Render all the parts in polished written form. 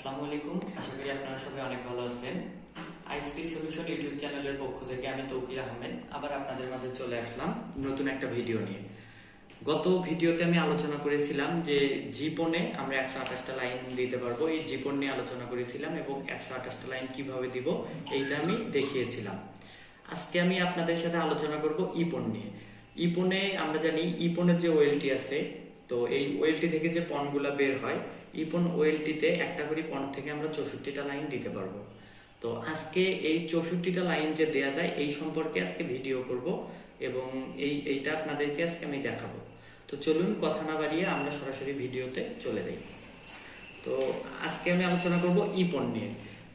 আসসালামু আলাইকুম, আশা করি আপনারা সবাই অনেক ভালো আছেন। আইসপি সলিউশন ইউটিউব চ্যানেলের পক্ষ থেকে আমি তৌকির আহমেদ আবার আপনাদের মাঝে চলে আসলাম নতুন একটা ভিডিও নিয়ে। গত ভিডিওতে আমি আলোচনা করেছিলাম যে জিপনে আমরা 128টা লাইন দিতে পারবো, এই জিপন নিয়ে আলোচনা করেছিলাম এবং 128টা লাইন কিভাবে দিব এইটা আমি দেখিয়েছিলাম। আজকে আমি আপনাদের সাথে আলোচনা করব ইপন নিয়ে। ইপনে আমরা জানি ইপনের যে ওয়েলটি আছে, তো এই ওয়েলটি থেকে যে পণগুলা বের হয়, ইপন ওয়েলটিতে একটা করে পণ থেকে আমরা 64টা লাইন দিতে পারবো। তো আজকে এই 64টা লাইন যে দেয়া যায় এই সম্পর্কে আজকে ভিডিও করব এবং এইটা আপনাদেরকে আজকে আমি দেখাবো। তো চলুন কথা না বাড়িয়ে আমরা সরাসরি ভিডিওতে চলে যাই। তো আজকে আমি আলোচনা করব ইপন নিয়ে।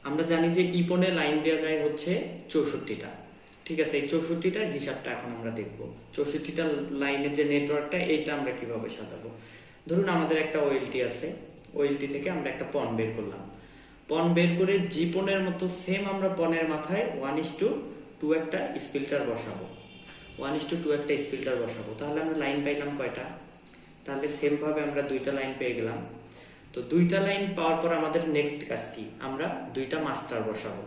আমরা জানি যে ইপনে লাইন দেওয়া যায় হচ্ছে 64টা। ঠিক আছে, এই 64টার হিসাবটা এখন আমরা দেখব। 64টা লাইনের যে নেটওয়ার্কটা এইটা আমরা কিভাবে সাজাবো। ধরুন আমাদের একটা ওয়েলটি আছে, ওয়েলটি থেকে আমরা একটা পণ বের করলাম। পণ বের করে জিপনের মতো সেম আমরা পণের মাথায় 1:2 একটা স্পিল্টার বসাবো। 1:2 একটা স্পিল্টার বসাবো। তাহলে আমরা লাইন পাইলাম কয়টা? তাহলে সেম ভাবে আমরা 2টা লাইন পেয়ে গেলাম। তো 2টা লাইন পাওয়ার পর আমাদের নেক্সট কাজ কি? আমরা 2টা মাস্টার বসাবো।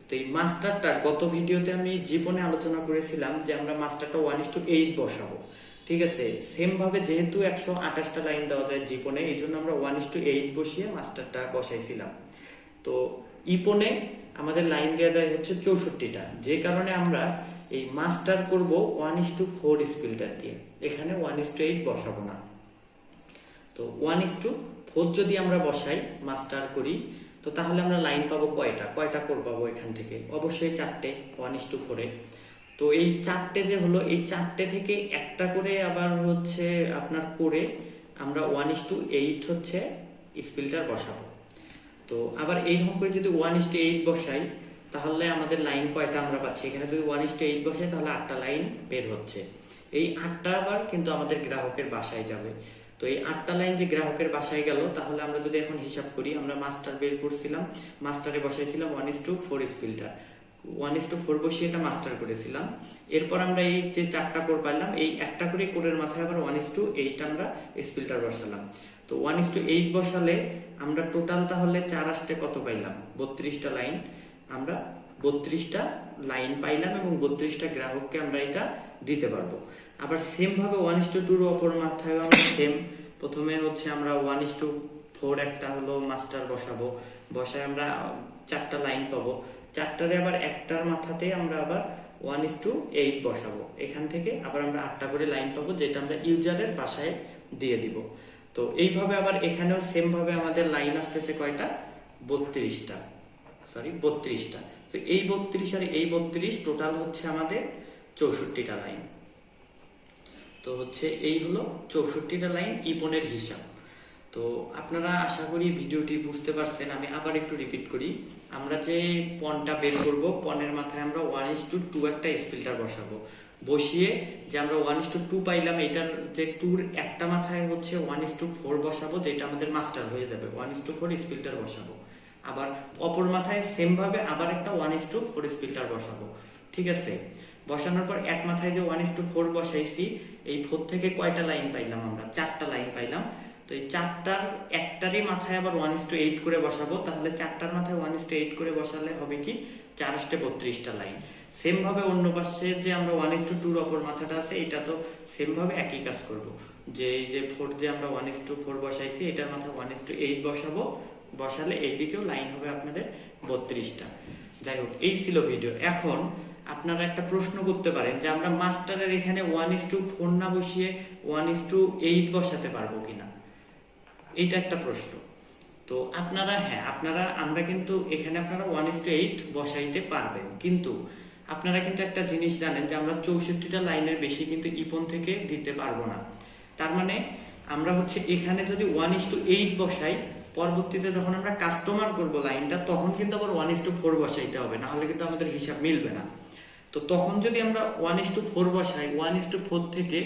তো এই মাস্টারটা গত ভিডিওতে আমি জীবনে আলোচনা করেছিলাম যে আমরা মাস্টারটা 1:8 বসাবো। ঠিক আছে, সেম ভাবে যেহেতু 128টা লাইন দেওয়া যায় জীবনে, এই জন্য আমরা 1:8 বসিয়ে মাস্টারটা বসাইছিলাম। তো ইপনে আমাদের লাইন দেওয়া যায় হচ্ছে 64টা, যে কারণে আমরা এই মাস্টার করব 1:4 স্পিল্টার দিয়ে। এখানে 1:8 বসাবো না। তো 1:4 যদি আমরা বসাই, মাস্টার করি, তো তাহলে আমরা লাইন পাবো কয়টা কোর পাবো এখান থেকে? অবশ্যই 4টে 1:4-এ। তো এই 4টে যে হলো, এই 4টে থেকে একটা করে আবার হচ্ছে আপনার করে আমরা 1:8 হচ্ছে স্পিল্টার বসাবো। তো আবার এইরকম করে যদি 1:8 বসাই, তাহলে আমাদের লাইন কয়টা আমরা পাচ্ছি? এখানে যদি 1:8 বসাই তাহলে 8টা লাইন বের হচ্ছে। এই 8টা আবার কিন্তু আমাদের গ্রাহকের বাসায় যাবে। তো এই 8টা লাইন যে গ্রাহকের বাসায় গেল, তাহলে আমরা যদি এখন হিসাব করি, আমরা মাস্টার বের করছিলাম, মাস্টারে বসাইছিলাম 1:4 স্পিল্টার, 1:4 বসিয়ে এটা মাস্টার করেছিলাম। এরপর আমরা এই যে 4টা কোর পাইলাম, এই একটা করে কোরের মাথায় আবার 1:8 আমরা স্পিল্টার বসালাম। তো 1:8 বসালে আমরা টোটাল তাহলে 4 কত পাইলাম? 32টা লাইন। আমরা 32টা লাইন পাইলাম এবং 32টা গ্রাহককে আমরা এটা দিতে পারবো। আবার সেম ভাবে 1:2 অপর মাথায় আমরা সেম, প্রথমে হচ্ছে আমরা 1:4 একটা হলো মাস্টার বসাবো, বসায় আমরা 4টা লাইন পাবো। 4টারে আবার একটার মাথাতে আমরা আবার 1:8 বসাবো। এখান থেকে আবার আমরা 8টা করে লাইন পাবো, যেটা আমরা ইউজারের বাসায় দিয়ে দিব। তো এইভাবে আবার এখানেও সেম ভাবে আমাদের লাইন আসতেছে কয়টা? 32টা। তো এই 32 আর এই 32 টোটাল হচ্ছে আমাদের 64টা লাইন। তো হচ্ছে এই হলো 64টা লাইন ইপনের হিসাব। তো আপনারা আশা করি ভিডিওটি বুঝতে পারছেন। আমি আবার একটু রিপিট করি। আমরা যে পণটা বের করব, পণের মাথায় আমরা 1:2 একটা স্পিল্টার বসাবো। বসিয়ে যে আমরা 1:2 পাইলাম, এটার যে 2-র একটা মাথায় হচ্ছে 1:4 বসাবো, যেটা আমাদের মাস্টার হয়ে যাবে। 1:4 স্পিল্টার বসাবো। আবার অপর মাথায় সেম ভাবে আবার একটা 1:4 স্পিল্টার বসাবো। ঠিক আছে, বসানোর পর এক মাথায় যে 1:4 বসাইছি, এই 4 থেকে কয়টা লাইন পাইলাম? আমরা 4টা লাইন পাইলাম। তো এই 4টার একটারই মাথায় আবার 1:8 করে বসাবো। তাহলে 4টার মাথায় 1:8 করে বসালে হবে কি? 4:32টা লাইন। সেম ভাবে অন্য পাশে যে আমরা 1:2 অপর মাথাটা আছে, এটা তো সেম ভাবে একই কাজ করব। যে এই যে 4 যে আমরা 1:4 বসাইছি, এটার মাথায় 1:8 বসাবো। বসালে এইদিকেও লাইন হবে আপনাদের 32টা। যাই হোক, এই ছিল ভিডিও। এখন আপনারা একটা প্রশ্ন করতে পারেন যে আমরা মাস্টারের এখানে 1:4 না বসিয়ে 1:8 বসাতে পারবো কিনা, এইটা একটা প্রশ্ন। তো আমরা কিন্তু এখানে আপনারা 1:8 বসাইতে পারবেন, কিন্তু আপনারা কিন্তু একটা জিনিস জানেন যে আমরা 64টা লাইনের বেশি কিন্তু ইপন থেকে দিতে পারবো না। তার মানে আমরা হচ্ছে এখানে যদি 1:8 বসাই, পরবর্তীতে যখন আমরা কাস্টমার করব লাইনটা, তখন কিন্তু আবার 1:4 বসাইতে হবে, না হলে কিন্তু আমাদের হিসাব মিলবে না। তো তখন যদি আমরা 1:4 বসাই, 1:4 থেকে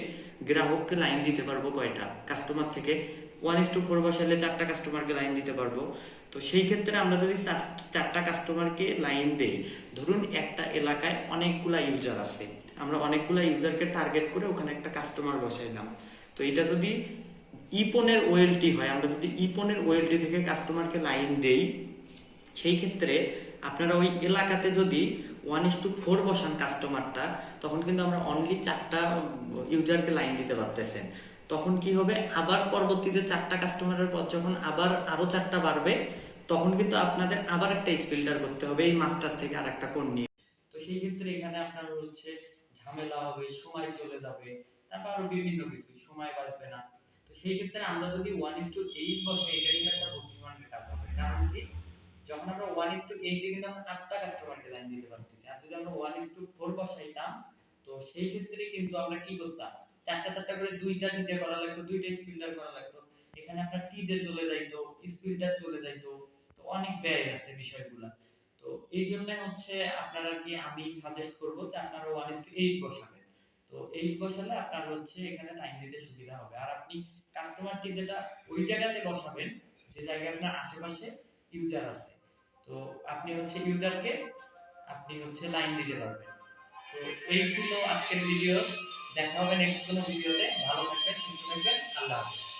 গ্রাহককে লাইন দিতে পারবো কয়টা? কাস্টমার থেকে 1:4 বসাইলে 4টা কাস্টমারকে লাইন দিতে পারবো। তো সেই ক্ষেত্রে আমরা যদি 4টা কাস্টমারকে লাইন দেই, ধরুন একটা এলাকায় অনেকগুলা ইউজার আছে, আমরা অনেকগুলা ইউজারকে টার্গেট করে ওখানে একটা কাস্টমার বসাইলাম। তো এটা যদি ইপনের ওএলটি হয়, আমরা যদি ইপনের ওএলটি থেকে কাস্টমারকে লাইন দেই, সেই ক্ষেত্রে আপনারা ওই এলাকাতে যদি 1:4 বসান কাস্টমারটা, তখন কিন্তু আমরা অনলি 4টা ইউজারকে লাইন দিতে পারতেছেন। তখন কি হবে, আবার পরবর্তীতে 4টা কাস্টমারের পর যখন আবার আরো 4টা বাড়বে, তখন কিন্তু আপনাদের আবার একটা ফিল্টার করতে হবে এই মাস্টার থেকে আর একটা কোড নিয়ে। তো সেই ক্ষেত্রে এখানে আপনার হচ্ছে ঝামেলা হবে, সময় চলে যাবে, তারপর আরো বিভিন্ন কিছু, সময় বাঁচবে না। তো সেই ক্ষেত্রে আমরা যদি 1:8 বসাই, এটা কিন্তু একটা বুদ্ধিমানের কাজ হবে। কারণ কি, যখন আমরা 1:8 এ কিন্তু আমরা 8টা কাস্টমারকে লাইন দিতে পারতেছি, আর যদি আমরা 1:4 বসাইতাম, তো সেই ক্ষেত্রে কিন্তু আমরা কি করতাম, 4টা করে 2টা টিজে করা লাগতো, 2টা স্পিল্টার করা লাগতো, এখানে আপনার টিজে চলে যাইতো, স্পিল্টার চলে যাইতো, তো অনেক ব্যয় আছে বিষয়গুলা। তো এই জন্য হচ্ছে আপনারা কি, আমি সাজেস্ট করব যে আপনারা 1:8 বসাবেন। তো 8 বসালে আপনার হচ্ছে এখানে লাইন দিতে সুবিধা হবে। আর আপনি কাস্টমার টিজেটা ওই জায়গাতে বসাবেন যে জায়গায় আপনার আশেপাশে ইউজার আছে। তো আপনি হচ্ছে ইউজারকে আপনি হচ্ছে লাইন দিতে পারবেন। তো এই ছিল আজকের ভিডিও। দেখা হবে নেক্সট কোনো ভিডিওতে। ভালো থাকবেন, সুস্থ থাকবেন। আল্লাহ হাফেজ।